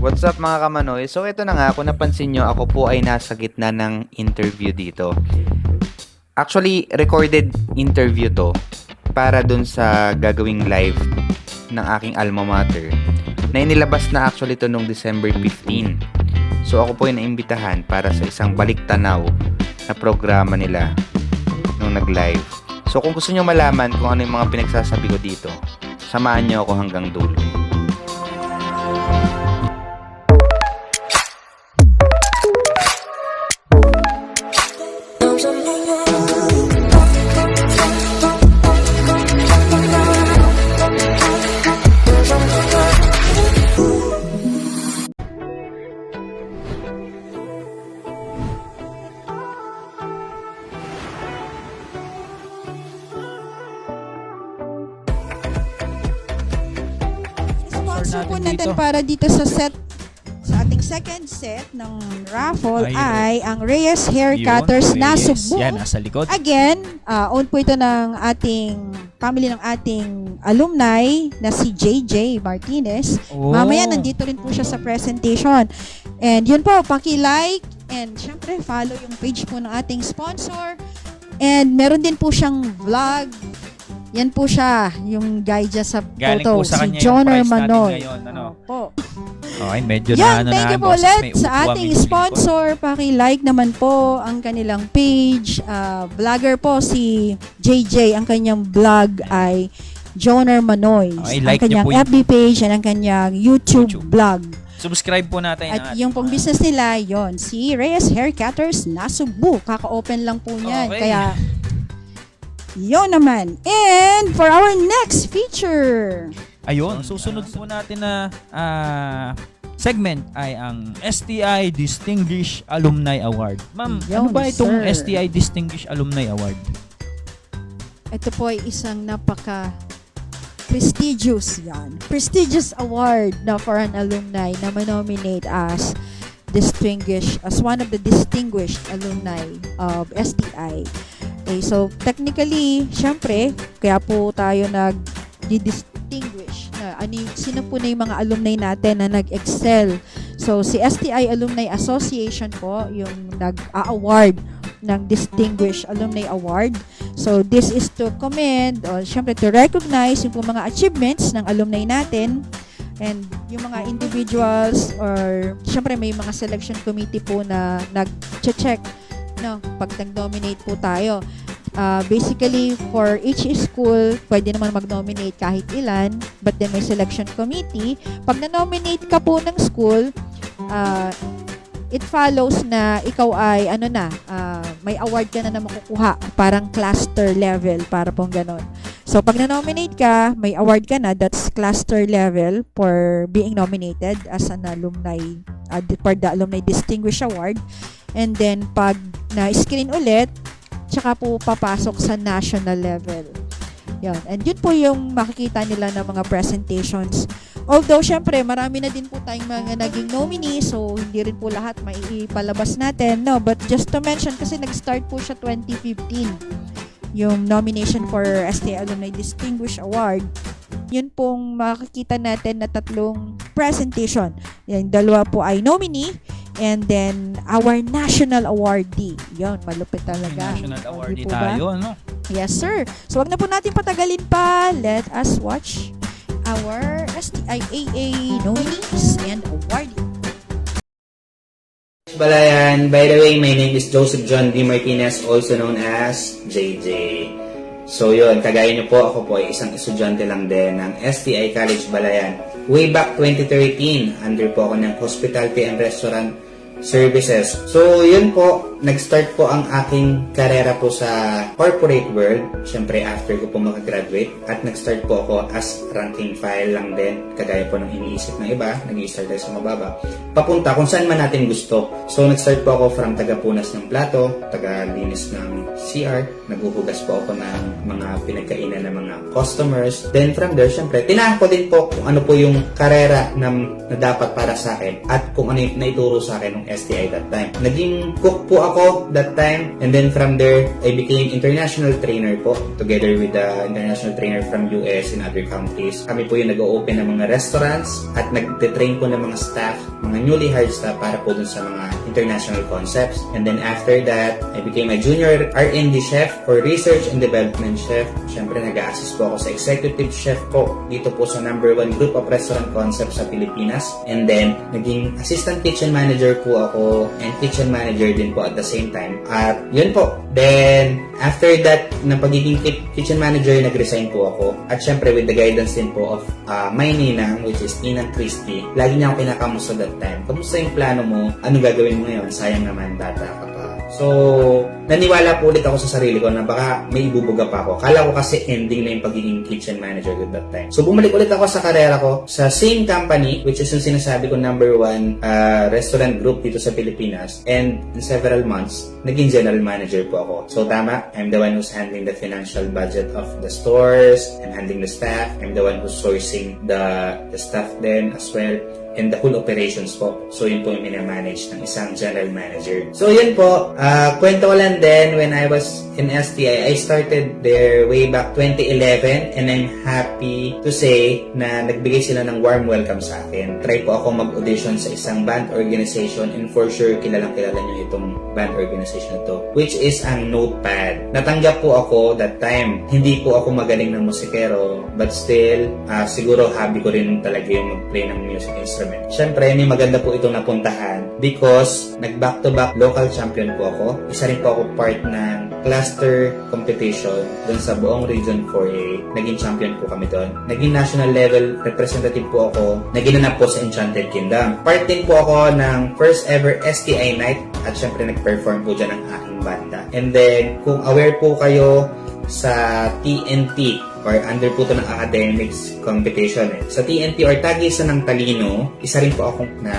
What's up mga kamanoy? So ito na nga, kung napansin nyo, ako po ay nasa gitna ng interview dito. Actually, recorded interview to para dun sa gagawing live ng aking alma mater na inilabas na actually to nung December 15. So ako po ay naimbitahan para sa isang balik-tanaw na programa nila nung nag-live. So kung gusto nyo malaman kung ano yung mga pinagsasabi ko dito, samahan nyo ako hanggang dulo. Sponsor po natin para dito sa ating second set ng raffle ay ang Reyes Hair Cutters na Cebu. Yan, nasa likod. Again, own po ito ng ating family ng ating alumni na si JJ Martinez. Oh. Mamaya nandito rin po siya sa presentation. And yun po, paki-like and syempre follow yung page po ng ating sponsor. And meron din po siyang vlog. Yan po siya, yung guy dyan sa Galing photo, po sa si kanya Joner yung prize natin Manoy. ngayon, ano? Po. Okay, medyo Yan, na thank you po boss. ulit May sa upuan ating mismo sponsor. Paki-like naman po ang kanilang page. Vlogger po si JJ. Ang kanyang vlog ay Joner Manoy. Okay, Ang like niyo kanyang po yun. FB page and ang kanyang YouTube vlog. Subscribe po natin. At yung pong business nila, yon si Reyes Hair Cutters na Cebu. Kaka-open lang po niyan. Okay. Kaya, yun naman. And for our next feature, Ayun, susunod po natin na segment ay ang STI Distinguished Alumni Award. Ma'am, ano Yun, ba itong sir. STI Distinguished Alumni Award? ito po ay isang prestigious award na for an alumni na manominate as one of the distinguished alumni of STI. Okay, so technically, syempre, kaya po tayo nag-distinguish na sino po na yung mga alumni natin na nag-excel. So si STI Alumni Association po yung nag-a-award ng Distinguished Alumni Award. So this is to commend or syempre to recognize yung po mga achievements ng alumni natin and yung mga individuals or syempre may mga selection committee po na nag-check pag nag-nominate po tayo. Basically, for each school, pwede naman mag-nominate kahit ilan, but then may selection committee. Pag na-nominate ka po ng school, it follows na ikaw ay may award ka na makukuha, parang cluster level, para pong ganon. So, pag na-nominate ka, may award ka na, that's cluster level for being nominated as an alumni, for the Alumni Distinguished Award. And then, pag na-screen ulit, tsaka po papasok sa national level. Yan. And yun po yung makikita nila ng mga presentations. Although, syempre, marami na din po tayong mga naging nominees, so hindi rin po lahat maipalabas natin. No, but just to mention, kasi nag-start po siya 2015, yung nomination for STI Alumni Distinguished Award. Yun pong makikita natin na 3 presentation. Yung 2 po ay nominee, and then our national awardee. Yun, malupit talaga. National Awardee po ba? tayo, no? Yes, sir. So, wag na po natin patagalin pa. Let us watch our STIAA nominees and awardee. Balayan, by the way, my name is Joseph John D. Martinez, also known as JJ. So yun, kagaya niyo po, ako po ay isang estudyante lang din ng STI College Balayan. Way back 2013, under po ako ng Hospitality and Restaurant Services. So yun po, nag-start po ang aking karera po sa corporate world. Siyempre, after ko po makagraduate. At nag-start po ako as ranking file lang din. Kagaya po ng iniisip ng iba, nag-i-start tayo sa mababa. Papunta kung saan man natin gusto. So nag-start po ako from taga-punas ng plato, taga-linis ng CR. Naghuhugas po ako ng mga pinagkainan ng mga customers. Then from there, siyempre, tinahan ko din po kung ano po yung karera na dapat para sa akin at kung ano yung naituro sa akin ng STI that time. Naging cook po ako that time. And then from there, I became international trainer po together with the international trainer from US and other countries. Kami po yung nag-open ng mga restaurants at nag-train po ng mga staff, mga newly hired staff para po dun sa mga international concepts. And then after that, I became a junior R&D chef or research and development chef. Siyempre, nag-a-assist po ako sa executive chef po dito po sa number 1 group of restaurant concepts sa Pilipinas. And then, naging assistant kitchen manager po ako and kitchen manager din po at the same time. At yun po. Then, after that, ng pagiging kitchen manager, nag-resign po ako. At syempre, with the guidance din po of my ninang, which is Ninang Christy, lagi niya ako kinakamusta that time. Kamusta yung plano mo? Ano gagawin mo ngayon? Sayang naman, bata ka pa. So, naniwala po ulit ako sa sarili ko na baka may ibubuga pa ako. Kala ko kasi ending na yung pagiging kitchen manager at that time. So, bumalik ulit ako sa karera ko sa same company, which is yung sinasabi ko number 1 restaurant group dito sa Pilipinas. And in several months, naging general manager po ako. So, tama, I'm the one who's handling the financial budget of the stores. I'm handling the staff. I'm the one who's sourcing the staff then as well. And the whole operations po. So, yun po yung minamanage ng isang general manager. So, yun po. Kwento ko lang din, when I was in STI, I started there way back 2011 and I'm happy to say na nagbigay sila ng warm welcome sa akin. Try po ako mag-audition sa isang band organization and for sure, kilalang nyo itong band organization ito, which is ang Notepad. Natanggap po ako that time. Hindi po ako magaling ng musikero, but still, siguro hobby ko rin talaga yung mag-play ng music instrument. Siyempre, may maganda po itong napuntahan because nag-back-to-back local champion po ako. Isa rin po ako part ng cluster competition dun sa buong Region 4A. Naging champion po kami doon. Naging national level representative po ako. Naginanap po sa Enchanted Kingdom. Part din po ako ng first ever STI night at siyempre nag-perform po dyan ang aking banda. And then, kung aware po kayo sa TNT or under po ito ng academics competition. Sa TNT or Tagisan ng Talino, isa rin po akong na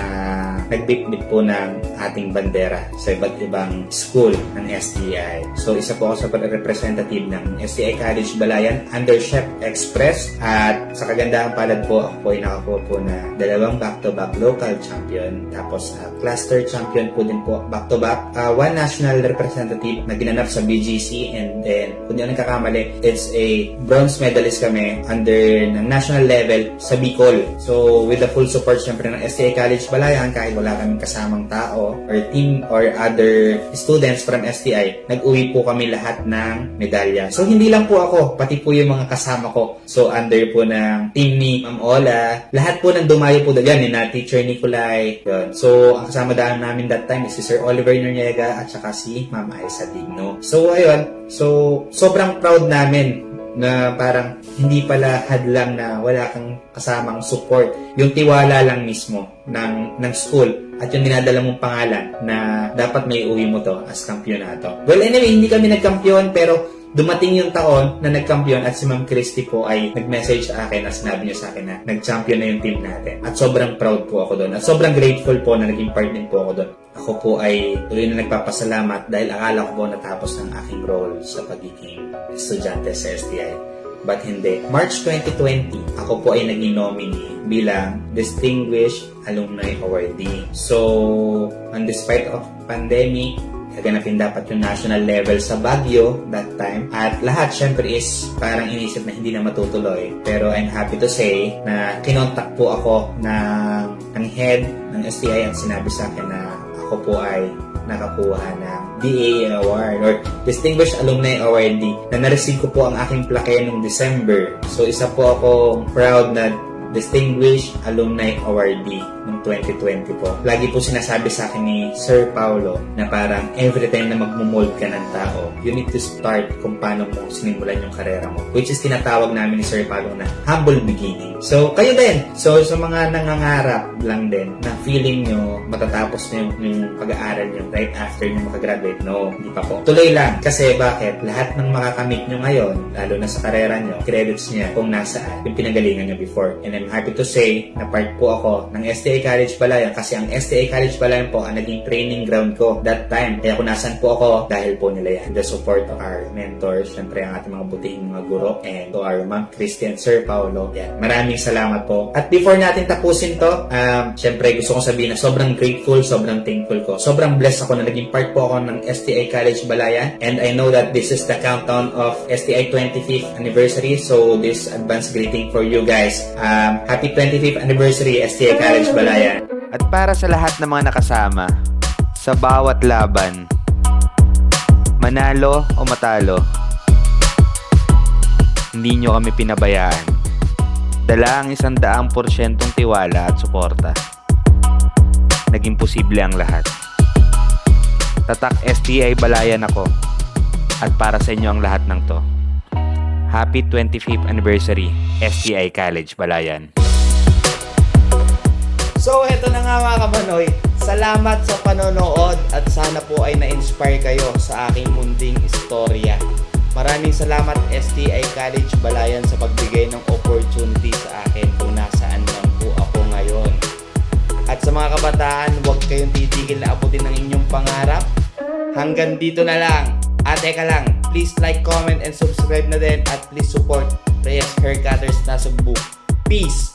nagbitbit po ng ating bandera sa iba't ibang school ng STI. So, isa po ako sa representative ng STI College Balayan under Chef Express at sa kagandahan palad po, ako po ay nakakuha po na 2 back-to-back local champion tapos cluster champion po din po back-to-back. 1 national representative na ginanap sa BGC and then, kung di ako nagkakamali, it's a bronze medalist kami under ng national level sa Bicol. So, with the full support syempre ng STI College Balayan, kahit wala kaming kasamang tao or team or other students from STI, nag-uwi po kami lahat ng medalya. So, hindi lang po ako, pati po yung mga kasama ko. So, under po ng team ni Ma'am Ola, lahat po ng dumayo po dyan, ni na Teacher Nicolay. Yun. So, ang kasama daan namin that time is si Sir Oliver Noriega at saka si Ma'am Aisa Digno. So, ayun. So, sobrang proud namin na parang hindi pala hadlang na wala kang kasamang support. Yung tiwala lang mismo ng school at yung dinadala mong pangalan na dapat may uwi mo to as kampyonato. Well, anyway, hindi kami nagkampiyon pero dumating yung taon na nagkampiyon at si Ma'am Christy po ay nag-message sa akin at sinabi niya sa akin na nag-champion na yung team natin. At sobrang proud po ako doon. At sobrang grateful po na naging part din po ako doon. Ako po ay tuloy na nagpapasalamat dahil akala ko po natapos ng aking role sa pagiging estudyante sa STI. But hindi. March 2020, ako po ay naging nominee bilang Distinguished Alumni Awardee. So, on despite of pandemic, gaganapin dapat yung national level sa Baguio that time. At lahat, syempre, is parang inisip na hindi na matutuloy. Pero I'm happy to say na kinontak po ako ng head ng STI at sinabi sa akin na ako po ay nakakuha ng DA Award or Distinguished Alumni Awardee na na-receive ko po ang aking plaque noong December. So, isa po ako proud na Distinguished Alumni Awardee noong 2020 po. Lagi po sinasabi sa akin ni Sir Paulo na parang every time na magmumold ka ng tao, you need to start kung paano mo sinimulan yung karera mo. Which is tinatawag namin ni Sir Paulo na humble beginning. So, kayo din. So, sa mga nangangarap lang din na feeling nyo matatapos nyo yung pag-aaral nyo right after nyo makagraduate. No, hindi pa po. Tuloy lang. Kasi bakit? Lahat ng makakamit nyo ngayon, lalo na sa karera nyo, credits niya kung nasaan yung pinagalingan nyo before. And I'm happy to say na part po ako ng STI STI College Balayan kasi ang STI College Balayan po ang naging training ground ko that time. Kaya kung nasan po ako, dahil po nila yan. The support of our mentors, syempre ang ating mga butihing mga guro, and to our Ma'am Christian, Sir Paolo. Yan. Maraming salamat po. At before natin tapusin to, syempre gusto kong sabihin na sobrang grateful, sobrang thankful ko. Sobrang blessed ako na naging part po ako ng STI College Balayan. And I know that this is the countdown of STI 25th anniversary. So this advance greeting for you guys. Happy 25th anniversary STI College Balayan. At para sa lahat ng mga nakasama, sa bawat laban, manalo o matalo, hindi nyo kami pinabayaan. Dala ang 100% tiwala at suporta. Naging posible ang lahat. Tatak STI Balayan ako. At para sa inyo ang lahat ng to. Happy 25th anniversary STI College Balayan. So, eto na nga mga kabanoy. Salamat sa panonood at sana po ay na-inspire kayo sa aking munting istorya. Maraming salamat STI College Balayan sa pagbigay ng opportunity sa akin kung nasaan man po ako ngayon. At sa mga kabataan, huwag kayong titigil na abutin ang inyong pangarap. Hanggang dito na lang. At teka lang, please like, comment, and subscribe na din at please support Reyes Hair Cutters Nasugbu. Peace!